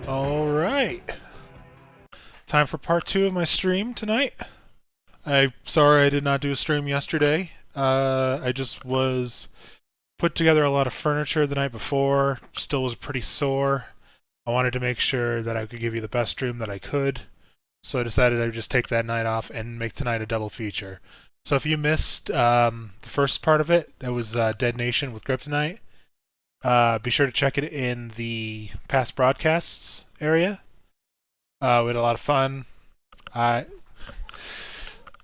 Alright. Time for part 2 of my stream tonight. I'm sorry I did not do a stream yesterday. I just was put together a lot of furniture the night before, still was pretty sore. I wanted to make sure that I could give you the best stream that I could, so I decided I would just take that night off and make tonight a double feature. So if you missed the first part of it, that was Dead Nation with Kryptonite, be sure to check it in the past broadcasts area. We had a lot of fun. I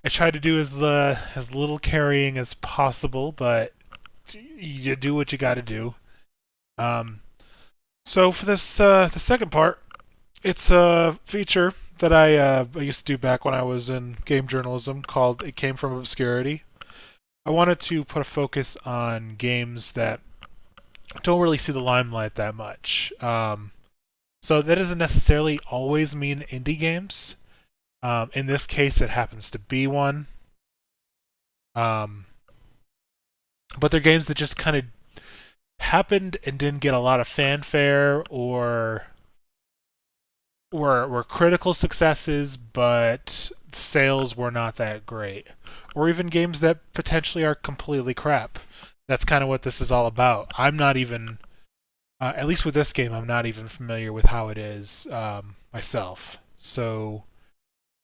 tried to do as little carrying as possible, but you do what you got to do. So for this the second part, it's a feature that I used to do back when I was in game journalism called "It Came from Obscurity." I wanted to put a focus on games that don't really see the limelight that much. So that doesn't necessarily always mean indie games. In this case, it happens to be one. But they're games that just kind of happened and didn't get a lot of fanfare, or were critical successes, but sales were not that great. Or even games that potentially are completely crap. That's kind of what this is all about. I'm not even... at least with this game, I'm not even familiar with how it is myself. So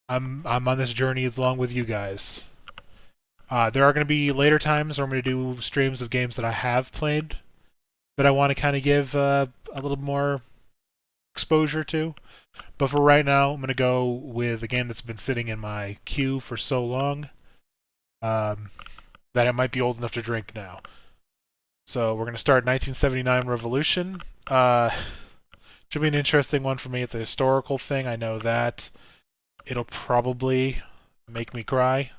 I'm on this journey along with you guys. There are going to be later times where I'm going to do streams of games that I have played that I want to kind of give a little more exposure to. But for right now, I'm going to go with a game that's been sitting in my queue for so long that it might be old enough to drink now. So we're going to start 1979 Revolution. Should be an interesting one for me. It's a historical thing, I know that. It'll probably make me cry.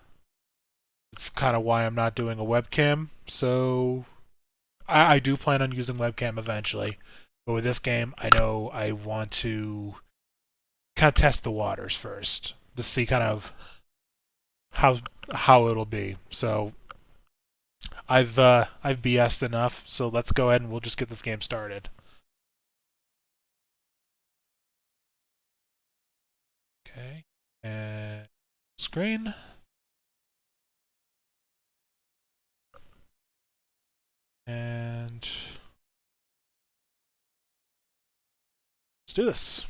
It's kind of why I'm not doing a webcam. So I do plan on using webcam eventually. But with this game, I know I want to kind of test the waters first to see kind of how it'll be. So I've BS'd enough, so let's go ahead and we'll just get this game started. Okay, and screen. And let's do this.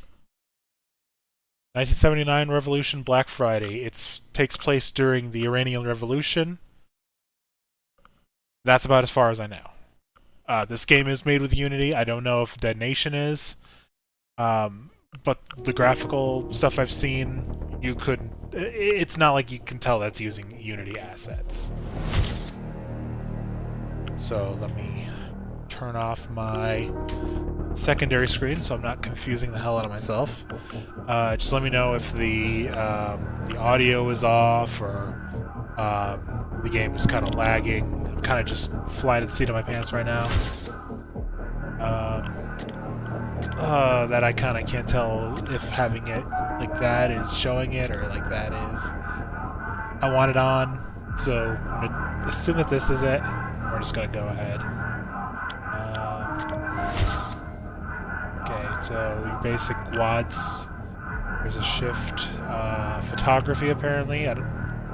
1979 Revolution, Black Friday. It takes place during the Iranian Revolution. That's about as far as I know. This game is made with Unity. I don't know if Dead Nation is. But the graphical stuff I've seen, you couldn't... It's not like you can tell that's using Unity assets. So let me turn off my secondary screen so I'm not confusing the hell out of myself. Just let me know if the audio is off or the game is kind of lagging. I'm kind of just flying at the seat of my pants right now. That I kind of can't tell if having it like that is showing it or like that is. I want it on, so I'm gonna assume that this is it. We're just gonna go ahead. Okay, so your basic WADs. There's a shift. Photography, apparently. I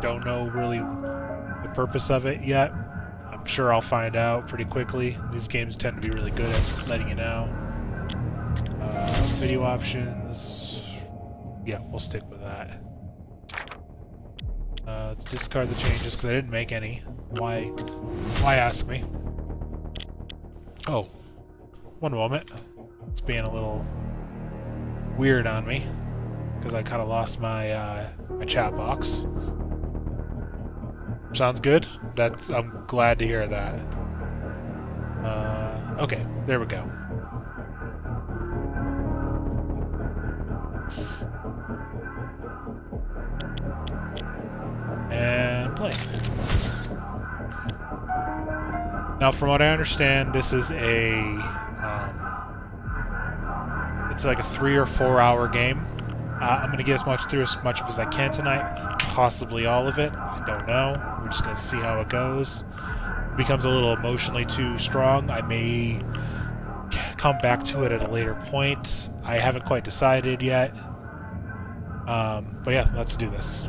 don't know really the purpose of it yet. I'm sure I'll find out pretty quickly. These games tend to be really good at letting you know. Video options. Yeah, we'll stick with that. Let's discard the changes because I didn't make any. Why ask me? Oh, one moment. It's being a little weird on me because I kind of lost my my chat box. Sounds good. I'm glad to hear that. Okay, there we go. And play. Now, from what I understand, this is it's like a 3 or 4 hour game. I'm going to get through as much as I can tonight, possibly all of it. I don't know. We're just going to see how it goes. It becomes a little emotionally too strong. I may come back to it at a later point. I haven't quite decided yet. But yeah, let's do this.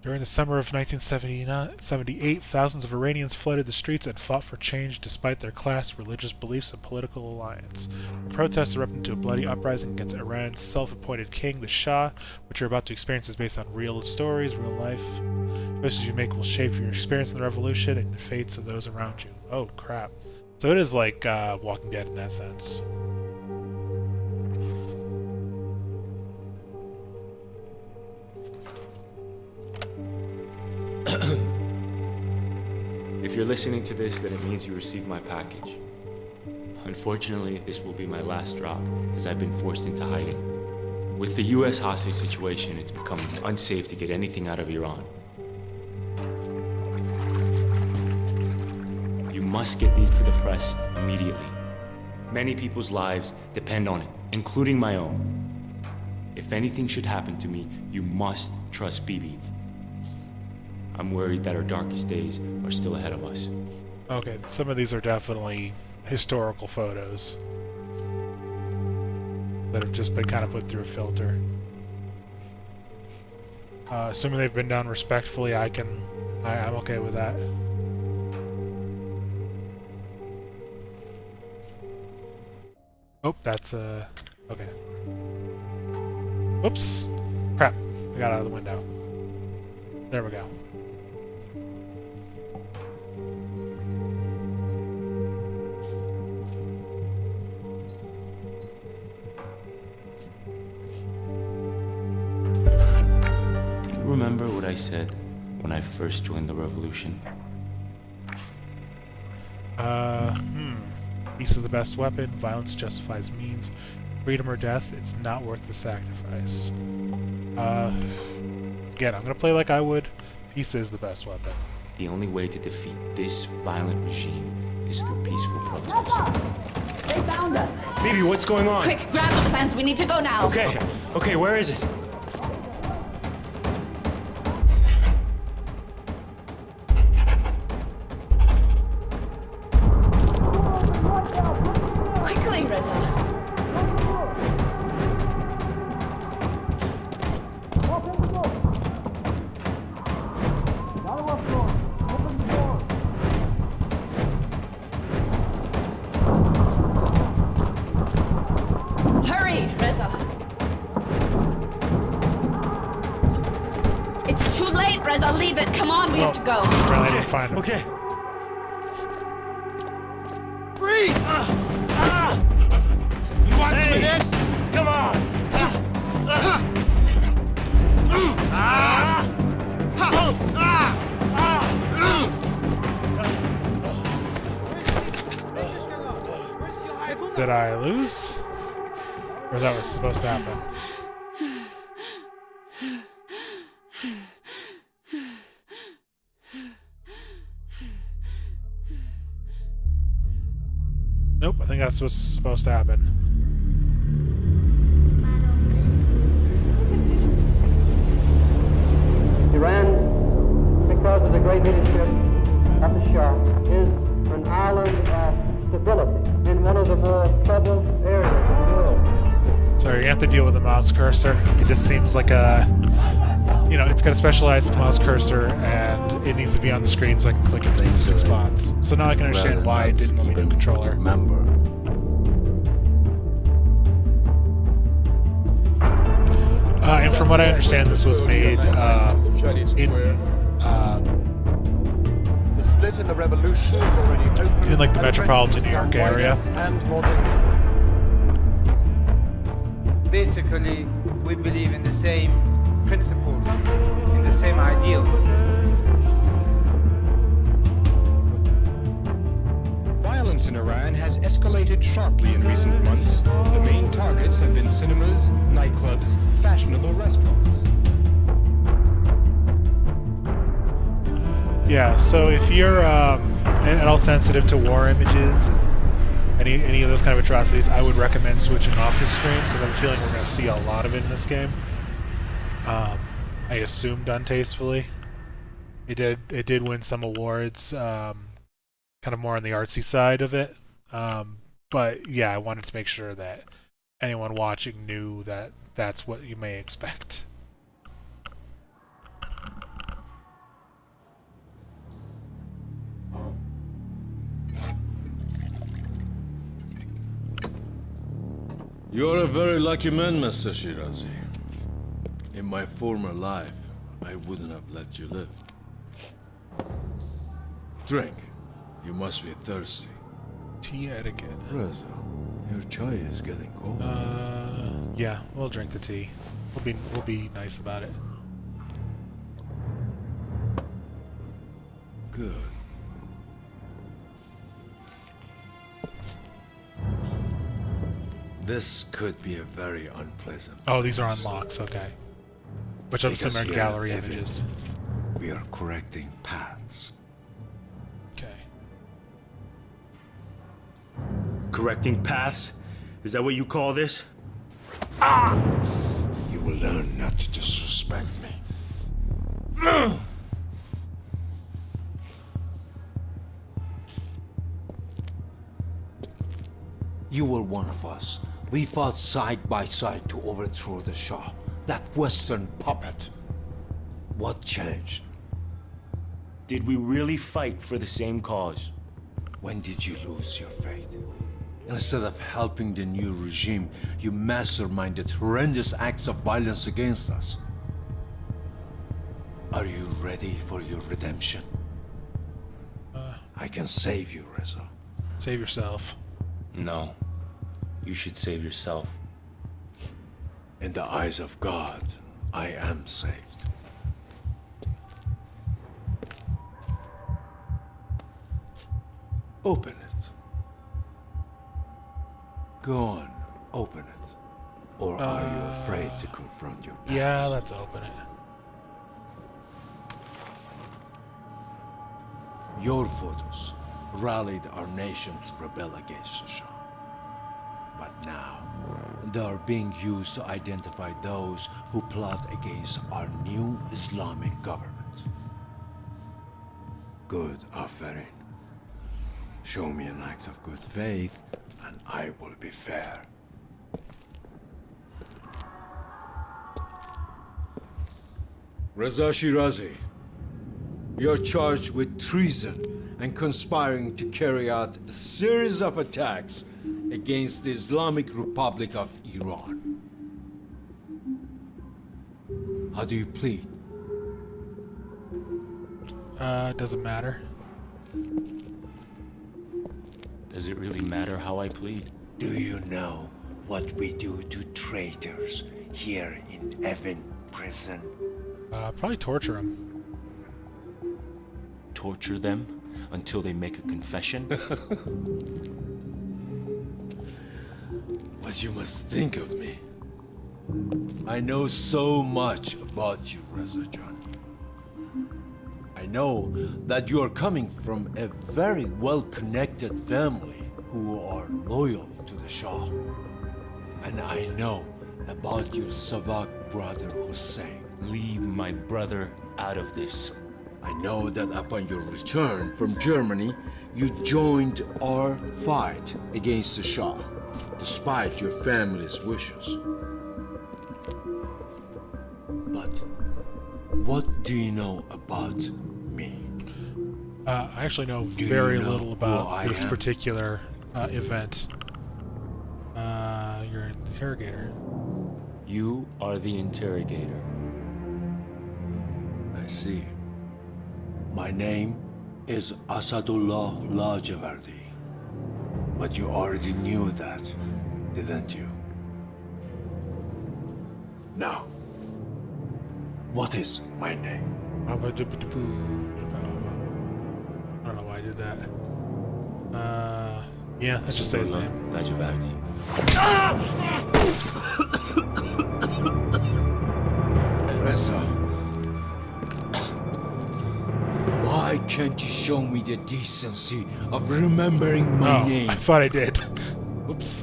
During the summer of 1978, thousands of Iranians flooded the streets and fought for change despite their class, religious beliefs, and political alliance. The protests erupted into a bloody uprising against Iran's self-appointed king, the Shah. What you're about to experience is based on real stories, real life. Choices you make will shape your experience in the revolution and the fates of those around you. Oh, crap. So it is like Walking Dead in that sense. If you're listening to this, then it means you received my package. Unfortunately, this will be my last drop, as I've been forced into hiding. With the US hostage situation, it's become unsafe to get anything out of Iran. You must get these to the press immediately. Many people's lives depend on it, including my own. If anything should happen to me, you must trust Bibi. I'm worried that our darkest days are still ahead of us. Okay, some of these are definitely historical photos that have just been kind of put through a filter. Assuming they've been done respectfully, I'm okay with that. Oh, that's okay. Whoops! Crap, I got out of the window. There we go. Remember what I said when I first joined the revolution? Peace is the best weapon, violence justifies means, freedom or death, it's not worth the sacrifice. Again, I'm gonna play like I would. Peace is the best weapon. The only way to defeat this violent regime is through peaceful protest. They found us! Bibi, what's going on? Quick, grab the plans, we need to go now! Okay, where is it? Quickly, Reza! Hurry, Reza! It's too late, Reza, leave it! Come on, we have to go! Really, I didn't find him. Okay. Free! You want some of this? Come on! Did I lose? Or is that what's supposed to happen? Nope, I think that's what's supposed to happen. Iran, because of the great leadership of the Shah, is an island of stability in one of the more troubled areas of the world. So you're gonna have to deal with the mouse cursor. It just seems like a, you know, it's got a specialized mouse cursor and it needs to be on the screen so I can click in specific spots. So now I can understand why it didn't let me do controller. And from what I understand, this was made The split in the revolution is already open in like the metropolitan New York area. And more dangerous. Basically, we believe in the same principles, in the same ideals. Violence in Iran has escalated sharply in recent months. The main targets have been cinemas, nightclubs, fashionable restaurants. Yeah, so if you're at all sensitive to war images and any of those kind of atrocities, I would recommend switching off the stream because I have a feeling we're going to see a lot of it in this game. I assumed untastefully. It did win some awards, kind of more on the artsy side of it. But yeah, I wanted to make sure that anyone watching knew that that's what you may expect. You're a very lucky man, Mr. Shirazi. In my former life, I wouldn't have let you live. Drink. You must be thirsty. Tea etiquette. Reza, your chai is getting cold. Yeah, we'll drink the tea. We'll be nice about it. Good. This could be a very unpleasant. Oh, these are unlocks, okay. Which I'm assuming are Because gallery here at Evan, images. We are correcting paths. Okay. Correcting paths? Is that what you call this? You will learn not to disrespect me. You were one of us. We fought side by side to overthrow the Shah, that Western puppet. What changed? Did we really fight for the same cause? When did you lose your faith? Instead of helping the new regime, you masterminded horrendous acts of violence against us. Are you ready for your redemption? I can save you, Reza. Save yourself. No. You should save yourself. In the eyes of God, I am saved. Open it. Go on, open it. Or are you afraid to confront your past? Yeah, let's open it. Your photos rallied our nation to rebel against the Shah. But now, they are being used to identify those who plot against our new Islamic government. Good, Aferin. Show me an act of good faith, and I will be fair. Reza Shirazi, you're charged with treason and conspiring to carry out a series of attacks against the Islamic Republic of Iran. How do you plead? Doesn't matter. Does it really matter how I plead? Do you know what we do to traitors here in Evan prison? Probably torture him. Torture them until they make a confession? What you must think of me. I know so much about you, Reza Jan. I know that you are coming from a very well-connected family who are loyal to the Shah. And I know about your Savak brother Hussein. Leave my brother out of this. I know that upon your return from Germany, you joined our fight against the Shah, despite your family's wishes. But what do you know about me? I actually know Do very you know little who about I this am? particular event. You're an interrogator. You are the interrogator. I see. My name is Asadullah Lajavardi. But you already knew that, didn't you? Now, what is my name? I don't know why I did that. Yeah, let's just say his name. Lajavardi. Reza. Why can't you show me the decency of remembering my Oh, name? I thought I did. Oops.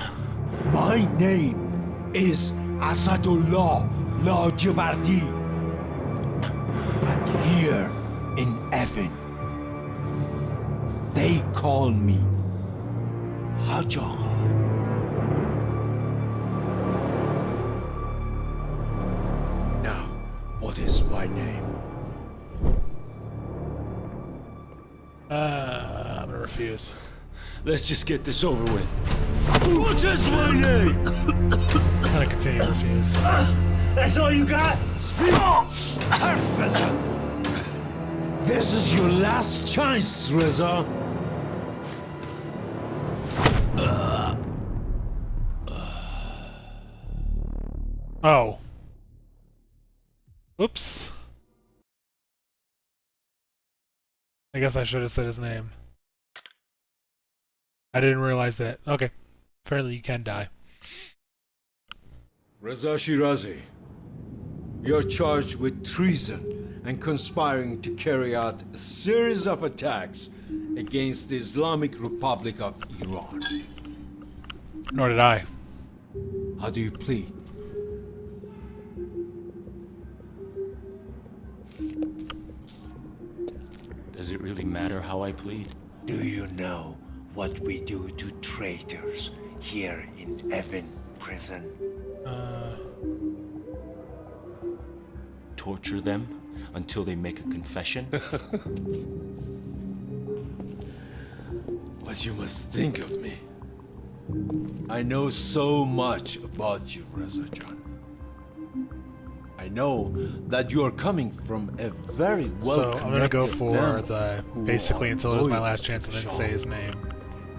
My name is Asadullah Lajavardi. call me Hajj Agha. Now, what is my name? I'm gonna refuse. Let's just get this over with. What is my name? I'm gonna continue to refuse. That's all you got? Speak! Reza! This is your last chance, Reza. Oh. Oops. I guess I should have said his name. I didn't realize that. Okay. Apparently you can die. Reza Shirazi, you're charged with treason and conspiring to carry out a series of attacks against the Islamic Republic of Iran. Nor did I. How do you plead? Does it really matter how I plead? Do you know what we do to traitors here in Evin prison? Torture them until they make a confession? What you must think of me. I know so much about you, Reza Jan. I know that you are coming from a very So I'm gonna go well-connected for family the who basically are until it is my loyal last to chance and the then Shah. say his name.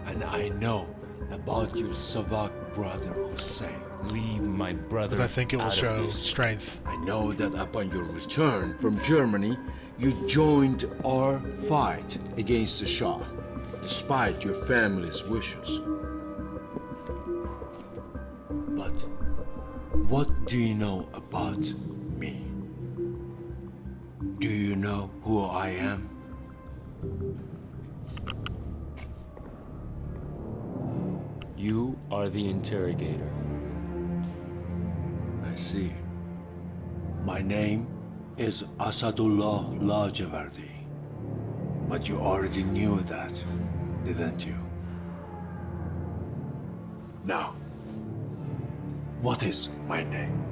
And I know about your Savak brother Hussein. Leave my brother Because I think it will out of show this. strength. I know that upon your return from Germany, you joined our fight against the Shah, despite your family's wishes. But what do you know about me? Do you know who I am? You are the interrogator. I see. My name is Asadullah Lajavardi. But you already knew that, didn't you? Now, what is my name?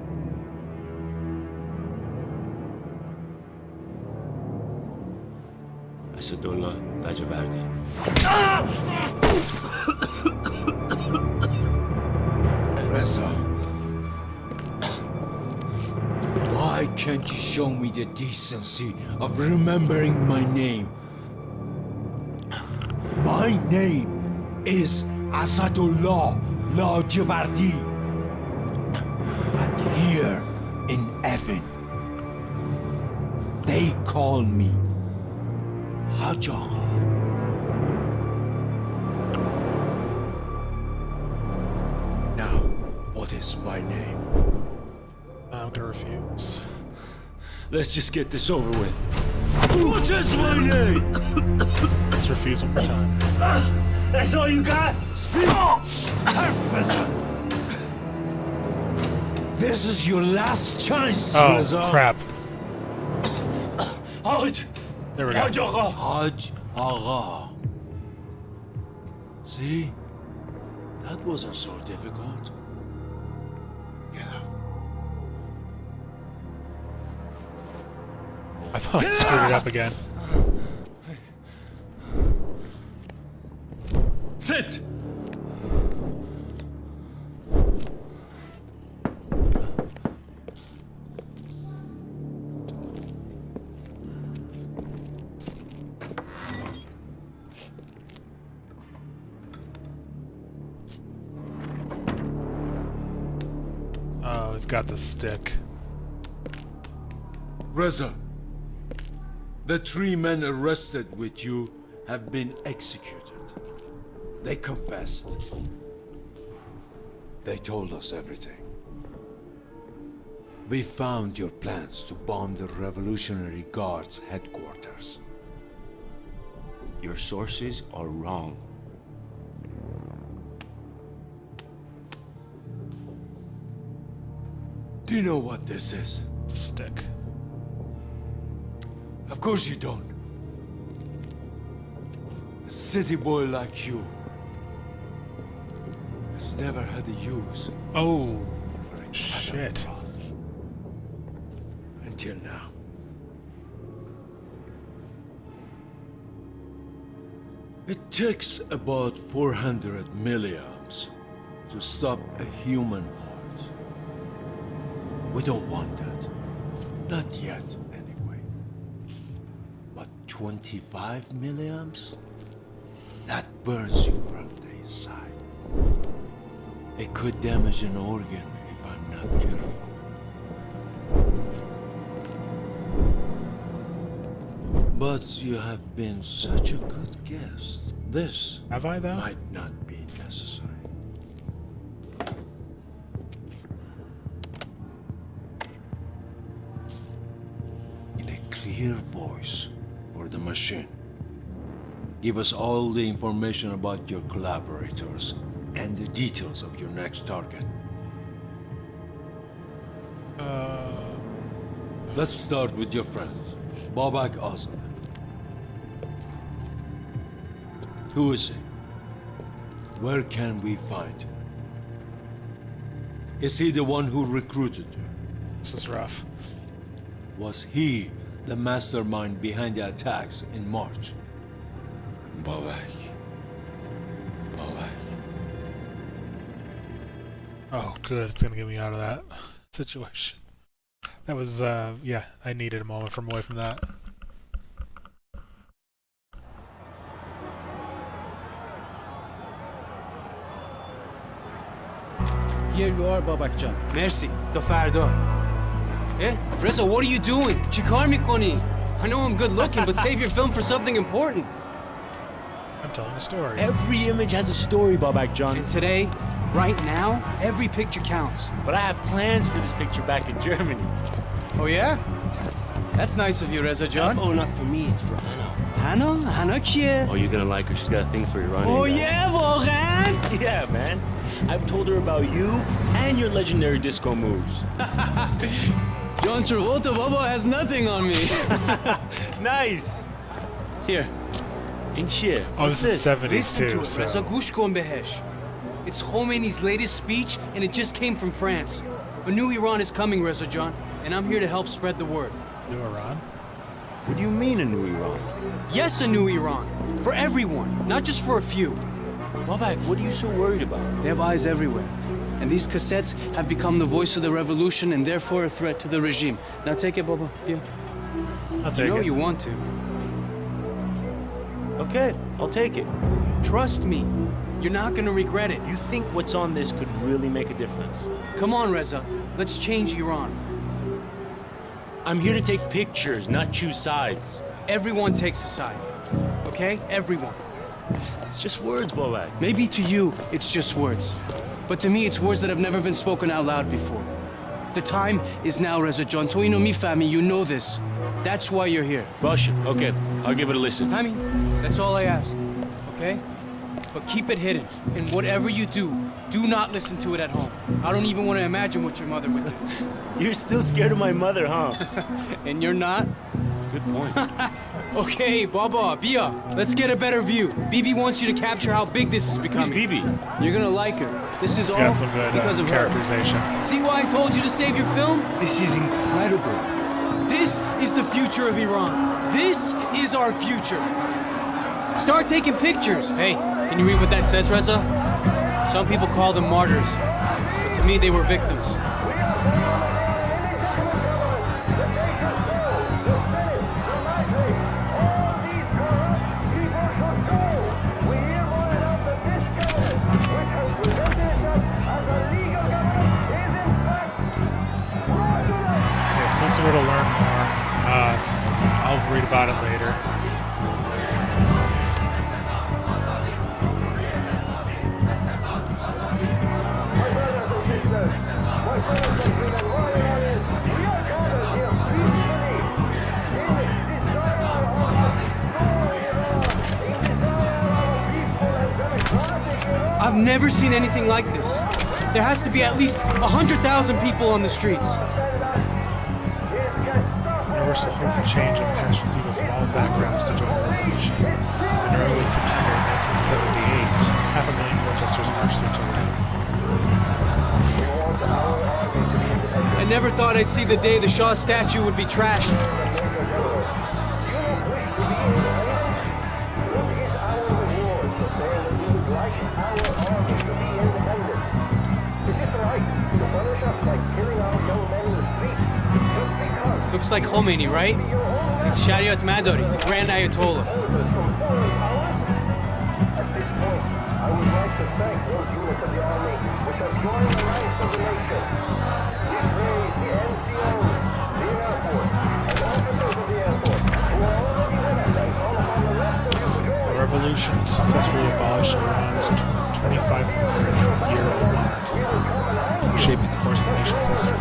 Asadullah Lajavardi. Reza. Why can't you show me the decency of remembering my name? My name is Asadullah Lajavardi. But here in Evin, they call me Hajj Agha. Now, what is my name? I'm gonna refuse. Let's just get this over with. What is my name? Let's refuse one more time. That's all you got? Speak! Reza. This is your last chance, Oh, Reza. crap. Hajj! There we go. Hajj Agha! Hajj Agha. See? That wasn't so difficult. Get up. I thought I screwed it up again. Sit! Oh, he's got the stick. Reza, the 3 men arrested with you have been executed. They confessed. They told us everything. We found your plans to bomb the Revolutionary Guard's headquarters. Your sources are wrong. Do you know what this is? The stick. Of course you don't. A city boy like you has never had a use Oh, for a shit. catapult until now. It takes about 400 milliamps to stop a human heart. We don't want that. Not yet, anyway. But 25 milliamps? That burns you from the inside. It could damage an organ if I'm not careful. But you have been such a good guest. This Have I, though? might not be necessary. In a clear voice for the machine. Give us all the information about your collaborators and the details of your next target. Let's start with your friend, Babak Azad. Who is he? Where can we find him? Is he the one who recruited you? This is rough. Was he the mastermind behind the attacks in March? Babak. Babak. Oh, good. It's gonna get me out of that situation. That was, yeah, I needed a moment from away from that. Here you are, Babakcan. مرسی تا فردا. Reza, what are you doing? چیکار میکنی? I know I'm good looking, but save your film for something important. I'm telling a story. Every image has a story, Babak John. And today, right now, every picture counts. But I have plans for this picture back in Germany. Oh yeah? That's nice of you, Reza John. Oh, not for me, it's for Hannah. Hannah? Hannah کیه؟ Oh, you're gonna like her. She's got a thing for Iranian. Oh guys. yeah, واقعاً؟ Yeah, man. I've told her about you and your legendary disco moves. John Travolta Baba has nothing on me. Nice. Here. In cheer. Oh, this is 70s Listen to too, it, Reza. so... گوش کن بهش. It's Khomeini's latest speech, and it just came from France. A new Iran is coming, Reza John, and I'm here to help spread the word. New Iran? What do you mean a new Iran? Yes, a new Iran. For everyone, not just for a few. Babak, what are you so worried about? They have eyes everywhere. And these cassettes have become the voice of the revolution and therefore a threat to the regime. Now take it, Baba. Yeah. I'll I take know it. you want to. Okay, I'll take it. Trust me. You're not gonna regret it. You think what's on this could really make a difference? Come on, Reza. Let's change Iran. I'm here to take pictures, not choose sides. Everyone takes a side. Okay? Everyone. It's just words, Babak. Maybe to you, it's just words. But to me, it's words that have never been spoken out loud before. The time is now, Reza John. Toino mi fami, you know this. That's why you're here. Rush it. Okay, I'll give it a listen. I mean, that's all I ask. Okay? But keep it hidden. And whatever you do not listen to it at home. I don't even want to imagine what your mother would do. You're still scared of my mother, huh? And you're not? Good point. Okay, Baba, Bia, let's get a better view. Bibi wants you to capture how big this is Who's becoming. Bibi? You're gonna like her. This is It's all got some good because of her. characterization. See why I told you to save your film? This is incredible. This is the future of Iran. This is our future. Start taking pictures. Hey, can you read what that says, Reza? Some people call them martyrs, but to me they were victims. Okay, so this is where to learn more. I'll read about it later. I've never seen anything like this. There has to be at least 100,000 people on the streets. Never universal hope for change and passionate people from all backgrounds to join the revolution. In early September 1978, 500,000 protesters marched through Tehran. I never thought I'd see the day the Shah statue would be trashed. Looks like Khomeini, right? It's Shariat Madari, the Grand Ayatollah. I would like to thank those units of the army which have joined the ranks of the nation. We praise the NCOs, the Air Force, and officers of the Air Force who are already with us and call upon the rest of you to join. The revolution successfully abolished Iran's 2500-year-old monarchy, shaping the course of the nation's history.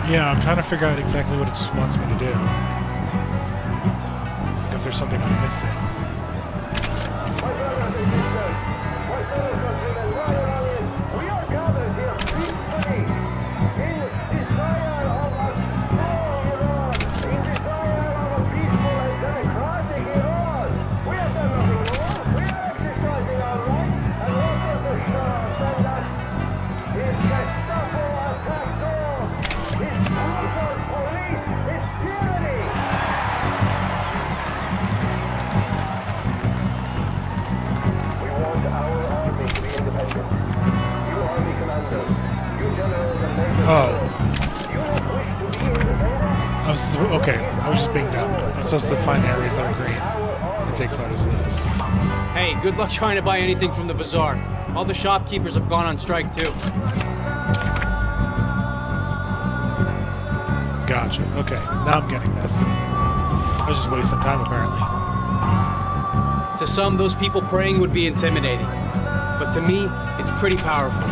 Yeah, I'm trying to figure out exactly what it wants me to do. If there's something I'm missing. Okay, I was just being dumb. I'm supposed to find areas that are green and take photos of those. Hey, good luck trying to buy anything from the bazaar. All the shopkeepers have gone on strike too. Gotcha. Okay, now I'm getting this. I was just wasting time, apparently. To some, those people praying would be intimidating. But to me, it's pretty powerful.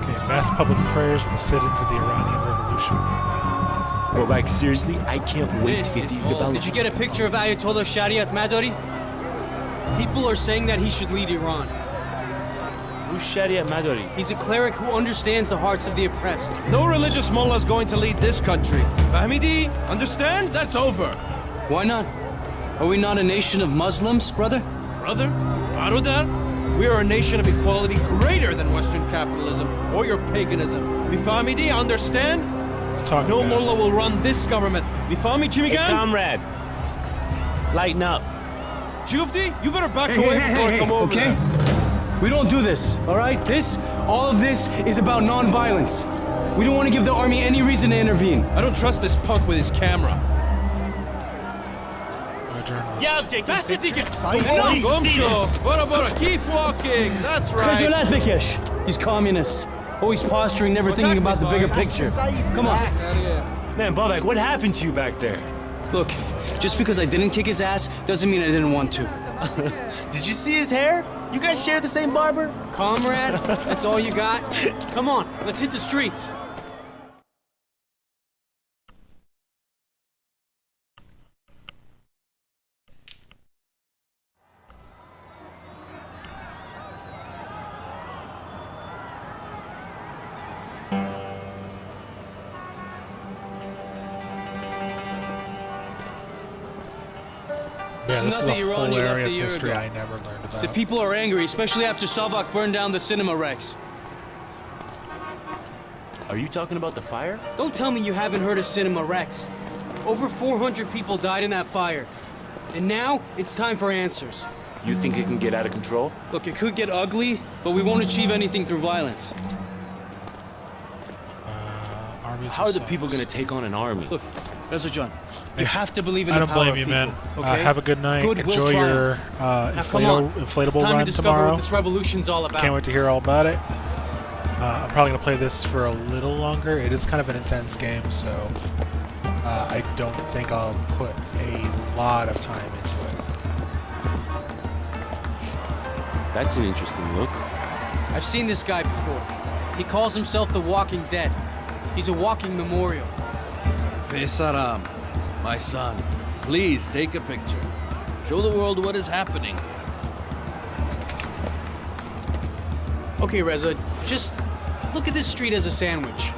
Okay, mass public prayers with the sit-ins of the Iranian Revolution. Bro, like, seriously, I can't wait to get these developed. Did you get a picture of Ayatollah Shariat Madari? People are saying that he should lead Iran. Who's Shariat Madari? He's a cleric who understands the hearts of the oppressed. No religious mullah is going to lead this country. Fahmidi, understand? That's over. Why not? Are we not a nation of Muslims, brother? Brother? Barodar? We are a nation of equality greater than Western capitalism or your paganism. Fahmidi, understand? No mullah will run this government. Mifami Chimigan? Hey, comrade. Lighten up. Jufti, you better back away before I come over okay? there. We don't do this, all right? All of this is about non-violence. We don't want to give the army any reason to intervene. I don't trust this punk with his camera. Yeah, I'm taking pictures. Keep walking. That's right. He's communist. Always posturing, never thinking about the bigger picture. Come on. Man, Babak, what happened to you back there? Look, just because I didn't kick his ass doesn't mean I didn't want to. Did you see his hair? You guys share the same barber? Comrade, that's all you got? Come on, let's hit the streets. Yeah, this is not a the Iran whole you left area a of year history ago. I never learned about. The people are angry, especially after Savak burned down the Cinema Rex. Are you talking about the fire? Don't tell me you haven't heard of Cinema Rex. Over 400 people died in that fire. And now, it's time for answers. You think it can get out of control? Look, it could get ugly, but we won't achieve anything through violence. Armies How are the songs. people gonna take on an army? Look, Rezajan, you have to believe in I the don't power blame of you, people, man. okay? Have a good night. Good will Enjoy your triumph. Now, come on. It's inflatable time to run discover tomorrow. what this revolution's all about. Can't wait to hear all about it. I'm probably going to play this for a little longer. It is kind of an intense game, so I don't think I'll put a lot of time into it. That's an interesting look. I've seen this guy before. He calls himself the Walking Dead. He's a walking memorial. Besaram, my son, please take a picture. Show the world what is happening. Okay, Reza, just look at this street as a sandwich.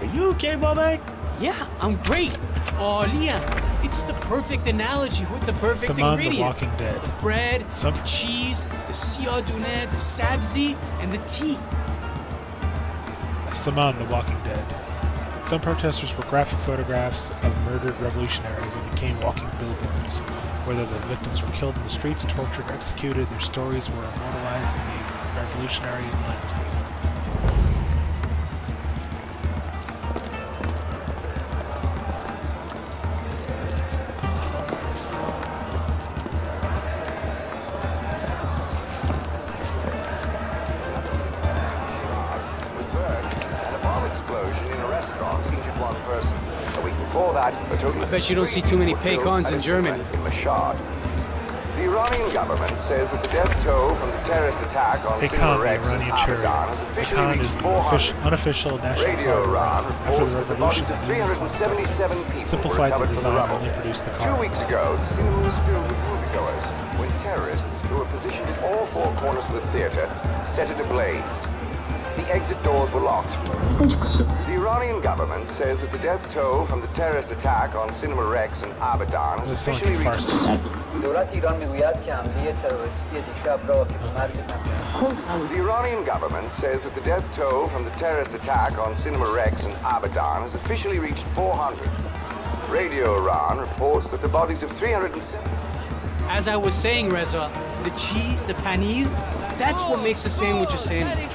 Are you okay, Bobak? Yeah, I'm great. Oh, Leah, it's the perfect analogy with the perfect Saman the ingredients. Walking Dead. The bread, Some- the cheese, the siyadune, the sabzi, and the tea. Saman the Walking Dead. Some protesters were graphic photographs of murdered revolutionaries and became walking billboards. Whether the victims were killed in the streets, tortured, or executed, their stories were immortalized in the revolutionary landscape. I bet you don't see too many paycons in Germany. The Iranian government says that the death toll from the terrorist attack on Paycon, Cinema the Rex in Iranian charity. Abadan has officially Paycon is reached the 400. unofficial national Radio car of Iran Iran. After the reports that the bodies revolution, of the Union 377 people were simplified the recovered from the design and rubble. only produced the 2 car. weeks ago, the cinema was filled with moviegoers when terrorists, who were positioned at all four corners of the theater, set it ablaze. The exit doors were locked. The Iranian government says that the death toll from the terrorist attack on Cinema Rex in Abadan has This is like officially a reached... farce. The Iranian government says that the death toll from the terrorist attack on Cinema Rex in Abadan has officially reached 400. Radio Iran reports that the bodies of 307... As I was saying, Reza, the cheese, the paneer, that's what makes a sandwich a sandwich.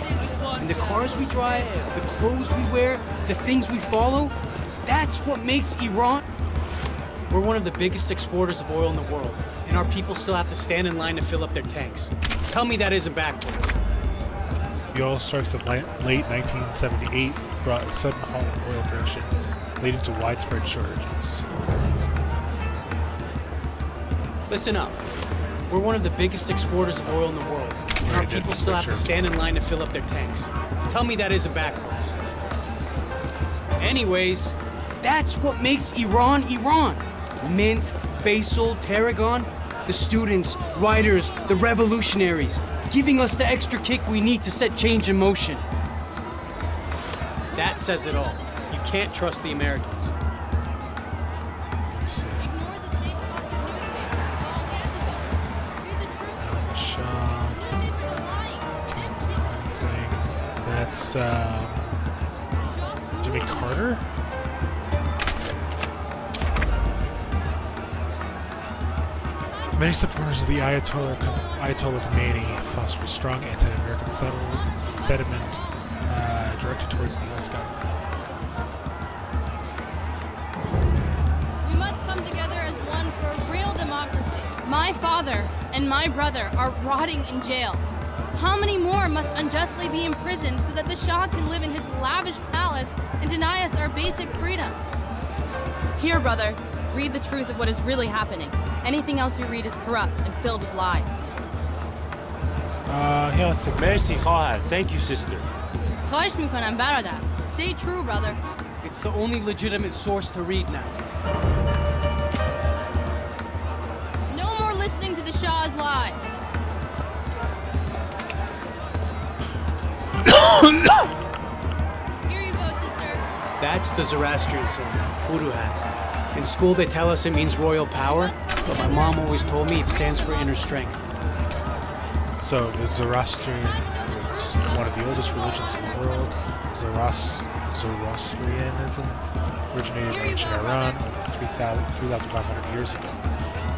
And the cars we drive, the clothes we wear, the things we follow, that's what makes Iran. We're one of the biggest exporters of oil in the world, and our people still have to stand in line to fill up their tanks. Tell me that isn't backwards. The oil strikes of late 1978 brought a sudden halt in oil production, leading to widespread shortages. Listen up. We're one of the biggest exporters of oil in the world, and our people still have to stand in line to fill up their tanks. Tell me that isn't backwards. Anyways, that's what makes Iran Iran. Mint, basil, tarragon, the students, writers, the revolutionaries, giving us the extra kick we need to set change in motion. That says it all. You can't trust the Americans. Let's see. That's Jimmy Carter? Many supporters of the Ayatollah Khomeini fostered a strong anti-American sentiment directed towards the U.S. government. We must come together as one for real democracy. My father and my brother are rotting in jail. How many more must unjustly be imprisoned so that the Shah can live in his lavish palace and deny us our basic freedoms? Here, brother, read the truth of what is really happening. Anything else you read is corrupt and filled with lies. Yeah, let's see. Merci, خواهر. Thank you, sister. خواهش میکنم برادر. Stay true, brother. It's the only legitimate source to read now. No more listening to the Shah's lies. Here you go, sister. That's the Zoroastrian symbol, Furuhat. In school they tell us it means royal power. But my mom always told me it stands for inner strength. So the Zoroastrian roots, one of the oldest religions in the world, Zoroastrianism originated in ancient Iran over 3,500 years ago.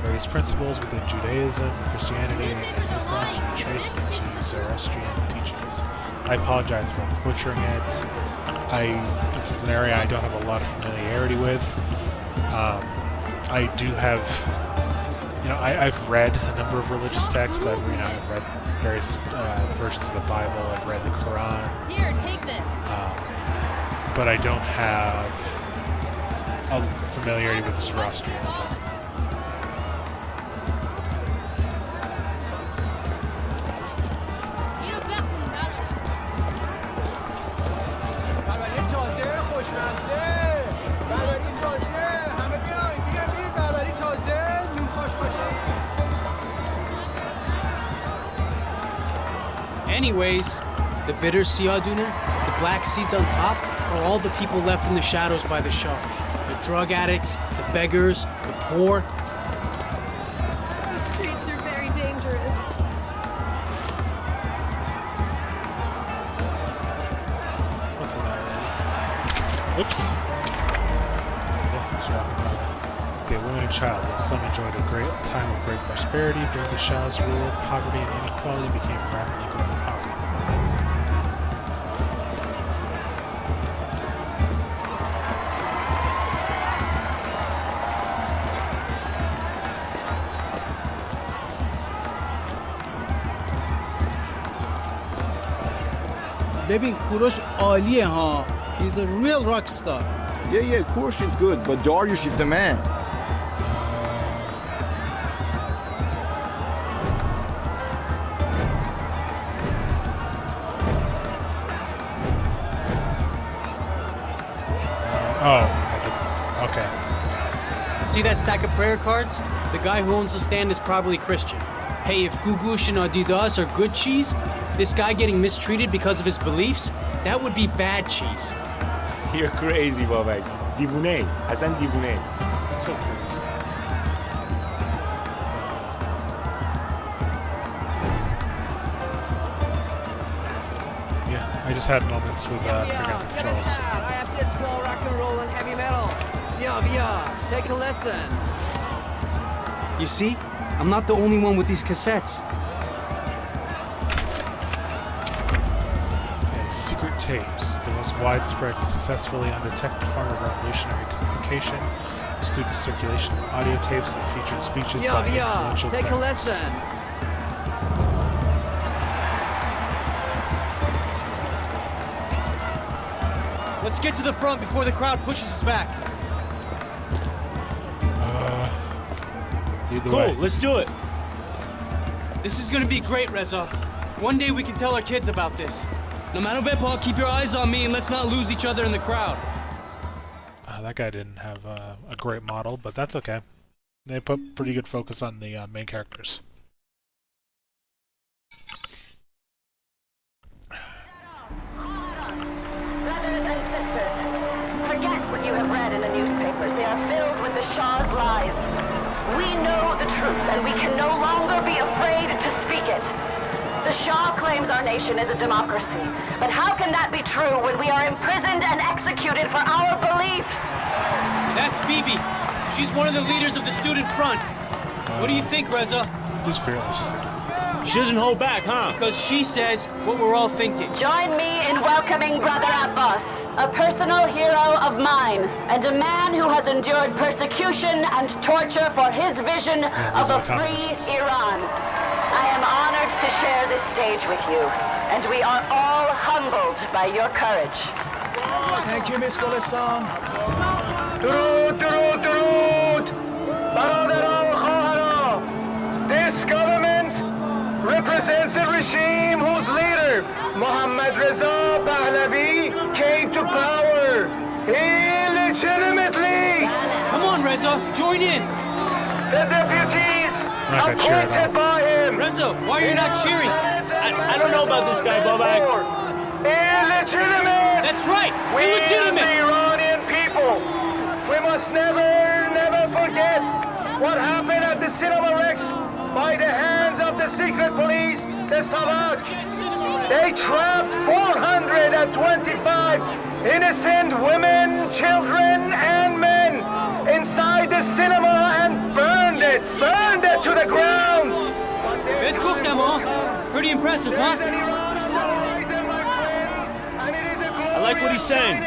Various principles within Judaism, Christianity, and Islam can be traced into Zoroastrian teachings. I apologize for butchering it. This is an area I don't have a lot of familiarity with. I do have, I've read a number of religious texts. I've read various versions of the Bible. I've read the Quran. Here, take this. But I don't have a familiarity with Zoroastrianism. Anyways, the bitter Siaduna, the black seeds on top, are all the people left in the shadows by the show. The drug addicts, the beggars, the poor. The streets are very dangerous. What's the matter? Oops. Okay, woman and child. While some enjoyed a great time of great prosperity during the Shah's rule, poverty and inequality became rapidly growing poverty. ببین کوروش عالیه ها. He's a real rock star. Yeah, Kurosh is good, but Dariush is the man. Okay. See that stack of prayer cards? The guy who owns the stand is probably Christian. Hey, if Gugush and Adidas are good cheese, this guy getting mistreated because of his beliefs, that would be bad cheese. You're crazy, Babak. Divune. Hasan Divune. So crazy. Yeah, I just had moments with Freedom Patrols. I have disco, rock and roll, and heavy metal. Yeah, take a lesson. You see? I'm not the only one with these cassettes. Okay, secret tapes, the most widespread and successfully undetected form of revolutionary communication, is through the circulation of audio tapes that featured speeches by influential take a clerics. lesson. Let's get to the front before the crowd pushes us back. Cool, let's do it. This is gonna be great, Reza. One day we can tell our kids about this. No matter what, keep your eyes on me and let's not lose each other in the crowd. That guy didn't have a great model, but that's okay. They put pretty good focus on the main characters. Brothers and sisters, forget what you have read in the newspapers. They are filled with the Shah's lies. We know the truth, and we can no longer be afraid to speak it. The Shah claims our nation is a democracy, but how can that be true when we are imprisoned and executed for our beliefs? That's Bibi. She's one of the leaders of the student front. What do you think, Reza? She's fearless. She doesn't hold back, huh? Because she says what we're all thinking. Join me in welcoming Brother Abbas, a personal hero of mine, and a man who has endured persecution and torture for his vision of a free Iran. I am honored to share this stage with you, and we are all humbled by your courage. Thank you, Miss Gulistan. درود درود درود برادران و خواهران. This government represents a regime whose leader, Mohammad Reza Pahlavi, came to power illegitimately. Come on, Reza, join in. The deputies appointed by him. Reza, why are you not cheering? I don't know about this guy, Babak. Illegitimate. That's right, illegitimate. We, the Iranian people, we must never forget what happened at God! They trapped 425 innocent women, children, and men inside the cinema and burned it to the ground! Bit guftem, huh? Pretty impressive, huh? I like what he's saying.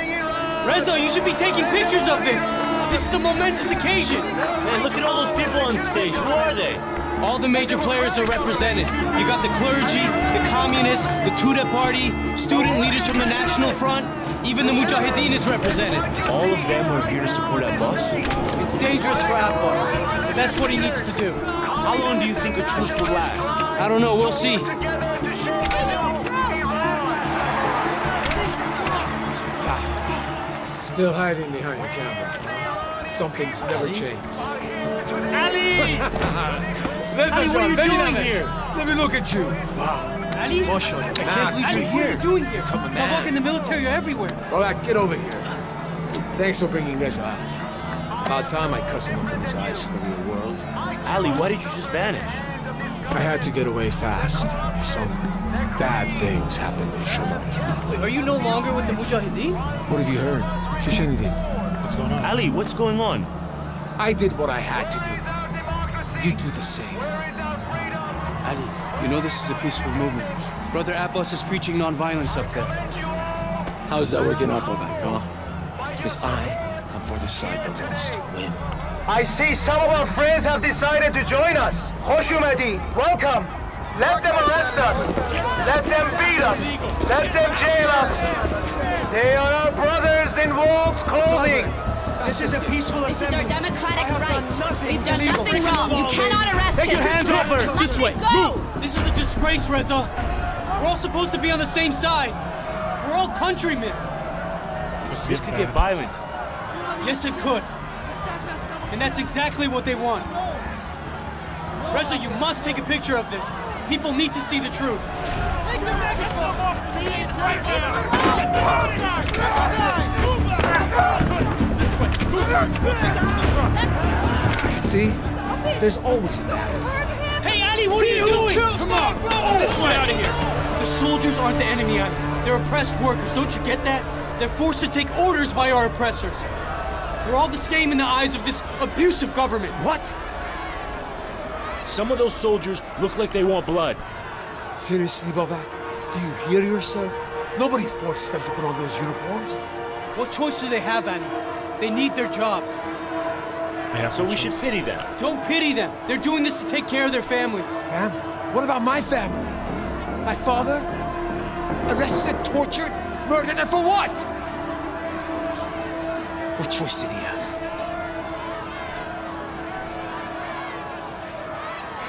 Reza, you should be taking pictures of this. This is a momentous occasion. Man, look at all those people on stage. Who are they? All the major players are represented. You got the clergy, the communists, the Tudeh party, student leaders from the National Front, even the Mujahideen is represented. All of them are here to support Abbas? It's dangerous for Abbas, but that's what he needs to do. How long do you think a truce will last? I don't know, we'll see. Still hiding behind the camera. Something's never changed. Ali! Ali, what are you doing here? Let me look at you. Wow. Ali? I can't believe Ali, you're what are here. you doing here? Come on, Savak man. in the military are everywhere. Rolak, get over here. Thanks for bringing this out. About time my cousin opened his eyes to the real world. Ali, why did you just vanish? I had to get away fast. Some bad things happened in Shumal. Wait, are you no longer with the Mujahideen? What have you heard? What's going on? Ali, what's going on? I did what I had to do. You do the same. Ali, you know this is a peaceful movement. Brother Abbas is preaching nonviolence up there. How's that working out, Bobak, huh? Because I'm for the side that wants to win. I see some of our friends have decided to join us. Hoshumadi, welcome. Let them arrest us. Let them beat us. Let them jail us. They are our brothers in wolves' clothing. This is a peaceful This is our assembly. democratic I have right. done nothing We've done illegal. nothing wrong. You cannot arrest Take him. your hands off her. Let This me way. go. Move. This is a disgrace, Reza. We're all supposed to be on the same side. We're all countrymen. This could get violent. Yes, it could. And that's exactly what they want. Reza, you must take a picture of this. People need to see the truth. See? There's always a battle. Hey, Ali, what are you doing? Come on. Let's get out of here. The soldiers aren't the enemy, Ali. They're oppressed workers. Don't you get that? They're forced to take orders by our oppressors. We're all the same in the eyes of this abusive government. What? Some of those soldiers look like they want blood. Seriously, Bobak? Do you hear yourself? Nobody forced them to put on those uniforms. What choice do they have, Ali? They need their jobs. So we should pity them. Don't pity them. They're doing this to take care of their families. Family? What about my family? My father? Arrested, tortured, murdered, and for what? What choice did he have?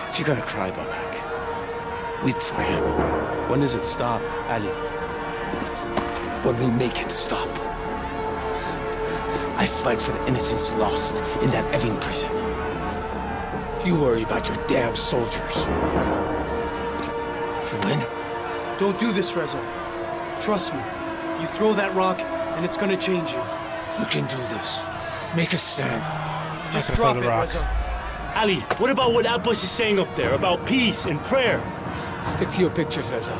If you're gonna cry, Babak, weep for him. When does it stop, Ali? When we make it stop. I fight for the innocents lost in that Evin prison. You worry about your damn soldiers. You win? Don't do this, Reza. Trust me. You throw that rock, and it's gonna change you. You can do this. Make a stand. Just drop it, Reza. Ali, what about what Abbas is saying up there about peace and prayer? Stick to your pictures, Reza.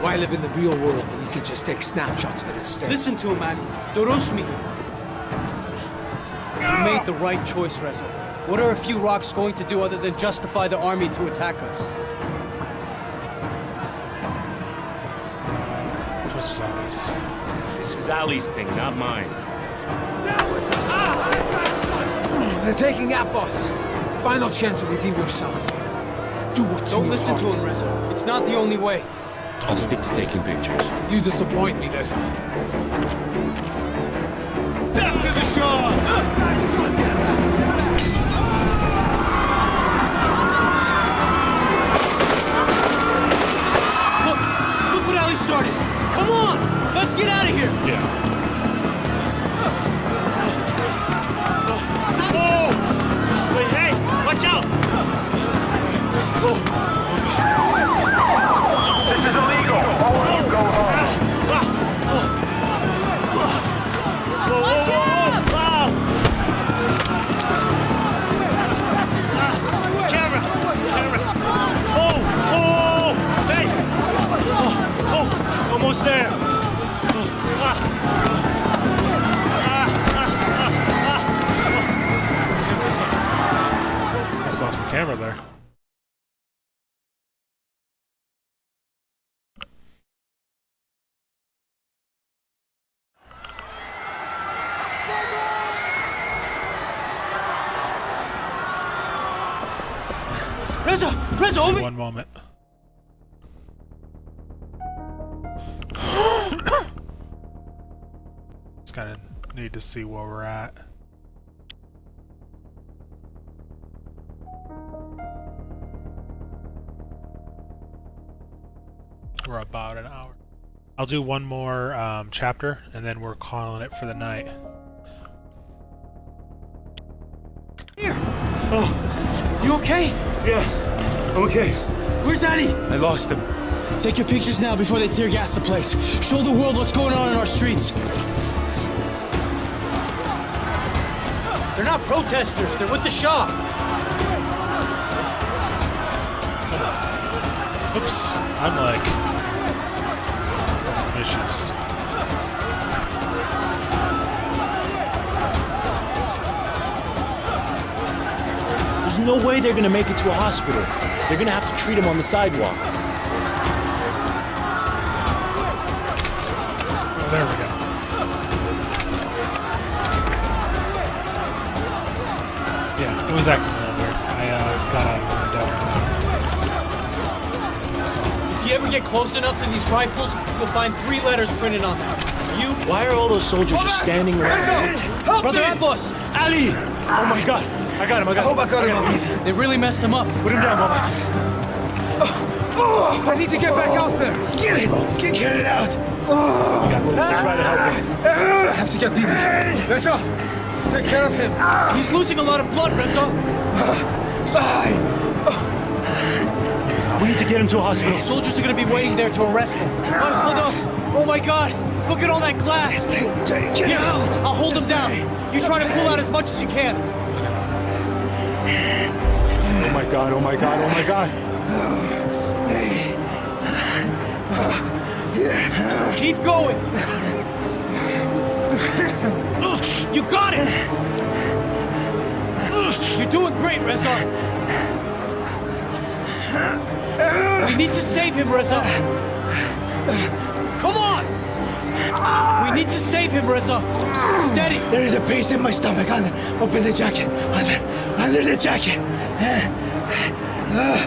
Why live in the real world when you can just take snapshots of it instead? Listen to him, Ali. Doros mige. You made the right choice, Reza. What are a few rocks going to do other than justify the army to attack us? Choice was obvious. This is Ali's thing, not mine. They're taking Abbas. Final chance to redeem yourself. Do what's in Don't your listen heart. to him, Reza. It's not the only way. I'll stick to taking pictures. You disappoint me, Reza. Death to the Shah! Look what Ali started. Come on, let's get out of here. Yeah. Oh! Wait, hey, watch out! This is illegal. All of you go home. Watch out! Camera! Oh! Hey! Reza, over! One moment. Just kind of need to see where we're at. We're about an hour. I'll do one more chapter, and then we're calling it for the night. Here! Oh, you okay? Yeah, I'm okay. Where's Ali? I lost him. Take your pictures now before they tear gas the place. Show the world what's going on in our streets. They're not protesters, they're with the Shah. Oops, I'm like... some issues. There's no way they're gonna make it to a hospital. They're gonna have to treat him on the sidewalk. Oh, there we go. Yeah, it was acting a little weird. I got out of the window. So. If you ever get close enough to these rifles, you'll find 3 letters printed on them. You... Why are all those soldiers just standing around? Help Brother Abbas! Ali! Oh my god! I got him, I got him. I hope I got him. They really messed him up. Put him down, Mama. I need to get back out there. Get it! Get it out! We got this. Try to help him. I have to get Bibi. Reza, take care of him. He's losing a lot of blood, Reza. We need to get him to a hospital. Soldiers are gonna be waiting there to arrest him. Hold on. Oh my god! Look at all that glass! Take it out! I'll hold him down. You try to pull out as much as you can. Oh my god, oh my god, oh my god. Keep going! You got it! You're doing great, Reza. We need to save him, Reza. Come on! We need to save him, Reza. Steady. There is a piece in my stomach. Open the jacket. Under the jacket.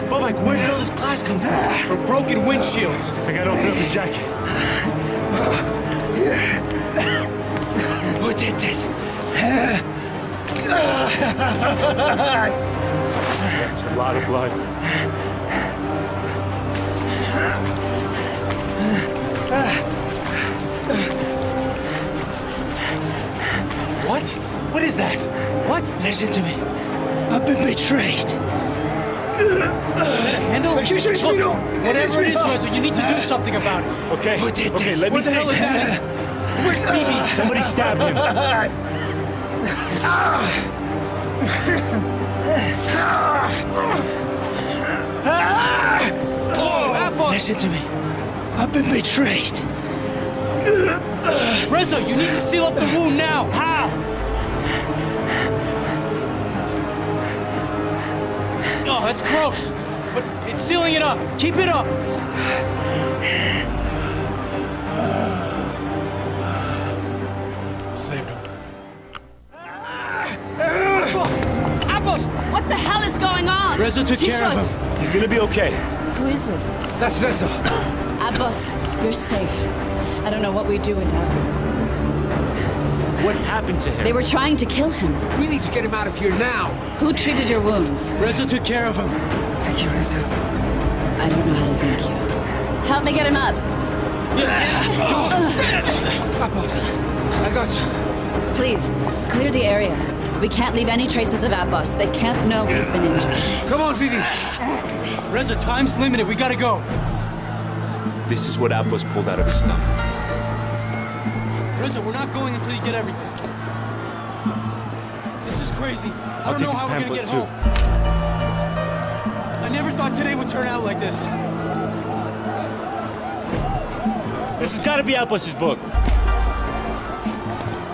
But like, where did all this glass come from? From broken windshields. I gotta open up his jacket. Who did this? That's a lot of blood. What? What is that? What? Listen to me. I've been betrayed. Handle? Look, whatever it is, Reza, you need to do something about it. Okay. Who did okay, this? let me What the hell is that? Where's Bibi? Somebody stabbed him. Listen to me. I've been betrayed. Reza, you need to seal up the wound now. How? Oh, that's gross. But it's sealing it up. Keep it up. Saved him. Abbas! What the hell is going on? Reza took care of him. He's gonna be okay. Who is this? That's Reza. Abbas, you're safe. I don't know what we'd do without him. What happened to him? They were trying to kill him. We need to get him out of here now. Who treated your wounds? Reza took care of him. Thank you, Reza. I don't know how to thank you. Help me get him up. Abbas, I got you. Please, clear the area. We can't leave any traces of Abbas. They can't know he's been injured. Come on, Bibi. Reza, time's limited. We gotta go. This is what Abbas pulled out of his stomach. Reza, we're not going until you get everything. This is crazy. I don't know how we're gonna get home. I never thought today would turn out like this. This has gotta be Abbas's book.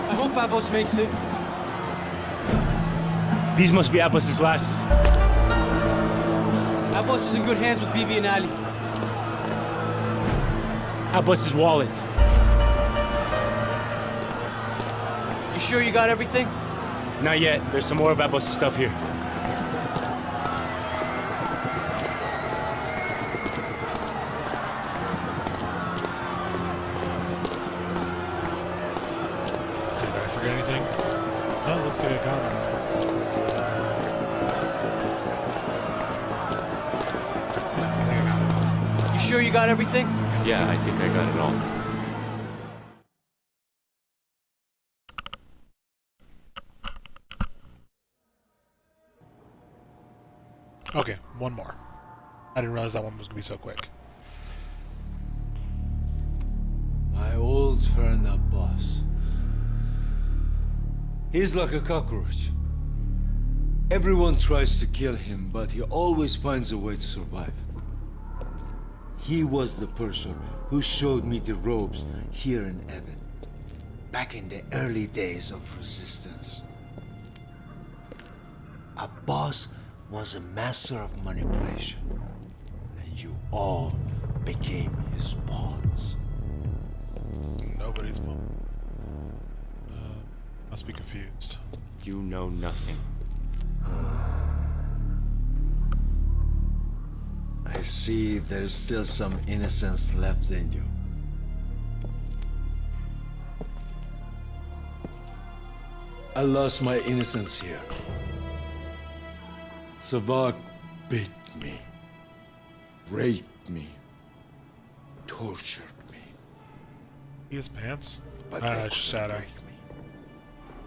I hope Abbas makes it. These must be Abbas's glasses. Abbas is in good hands with Bibi and Ali. Abbas's wallet. You sure you got everything? Not yet. There's some more of Abbas's stuff here. Looks like I got it. You sure you got everything? Yeah, I think I got it all. Okay, one more. I didn't realize that one was going to be so quick. My old friend Abbas. He's like a cockroach. Everyone tries to kill him, but he always finds a way to survive. He was the person who showed me the ropes here in Evan, back in the early days of resistance. Abbas was a master of manipulation, and you all became his pawns. Nobody's pawn. Must be confused. You know nothing. I see there's still some innocence left in you. I lost my innocence here. Savak beat me, raped me, tortured me. He has pants? But It's shadow.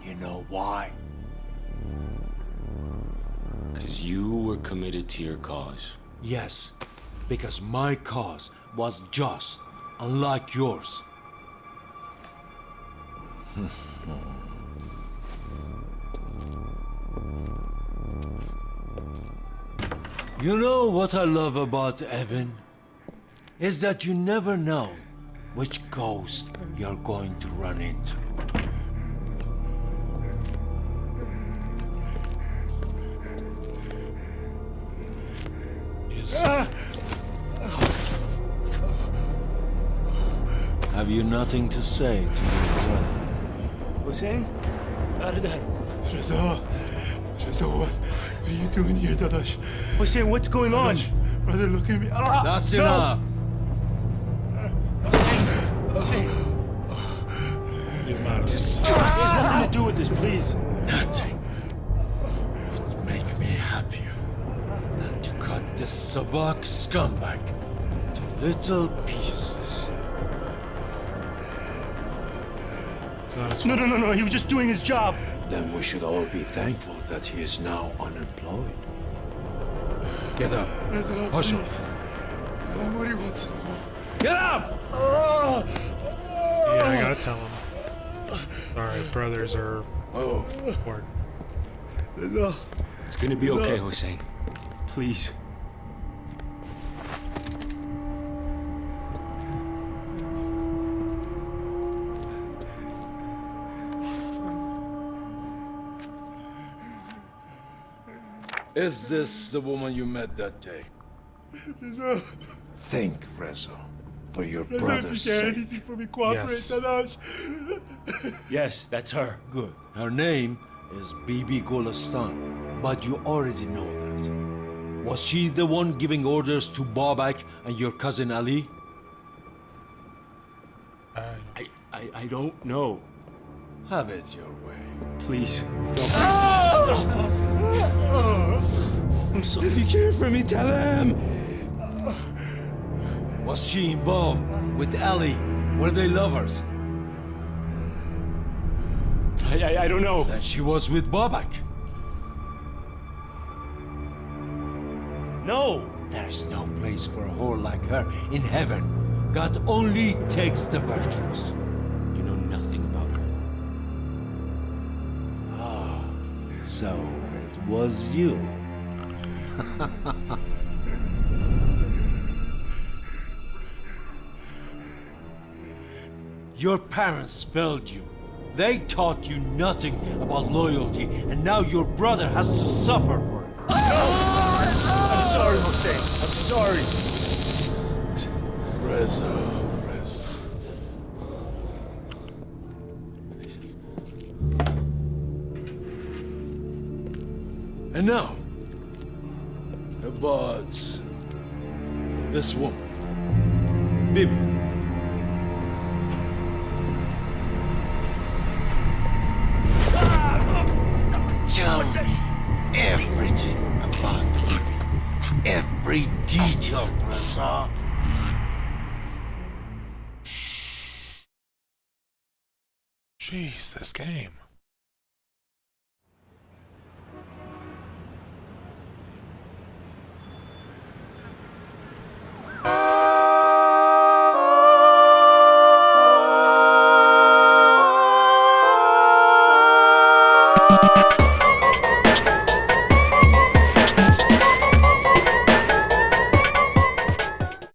You know why? Because you were committed to your cause. Yes, because my cause was just, unlike yours. You know what I love about Evan? Is that you never know which ghost you're going to run into. Have you nothing to say to your brother? Hussein? Aradar. Reza, what are you doing here, Dadash? Hussein, what's going on? Brother, look at me. That's enough. Hussein. Just it has nothing to do with this, please. Nothing would make me happier than to cut this Savak scumbag to little pieces. No, he was just doing his job. Then we should all be thankful that he is now unemployed. Get up. Reza, Hush please. Tell him what he wants to know. Get up! Yeah, I gotta tell him. Sorry, brothers are important. It's gonna be okay, Hussein. Please. Is this the woman you met that day? Think, Reza, for your brother's If you sake. get anything for me, cooperate, Yes. Dadash. Yes, that's her. Good. Her name is Bibi Golistan, but you already know that. Was she the one giving orders to Babak and your cousin Ali? I don't know. Have it your way. Please. I'm sorry. If you care for me, tell him. Was she involved with Ali? Were they lovers? I don't know. Then she was with Babak. No. There is no place for a whore like her in heaven. God only takes the virtuous. You know nothing about her. Ah, so it was you. Your parents failed you. They taught you nothing about loyalty, and now your brother has to suffer for it. I'm sorry, Hussein. I'm sorry. Reza. And now, about this woman, Bibi. every detail, Reza. Jeez, this game. You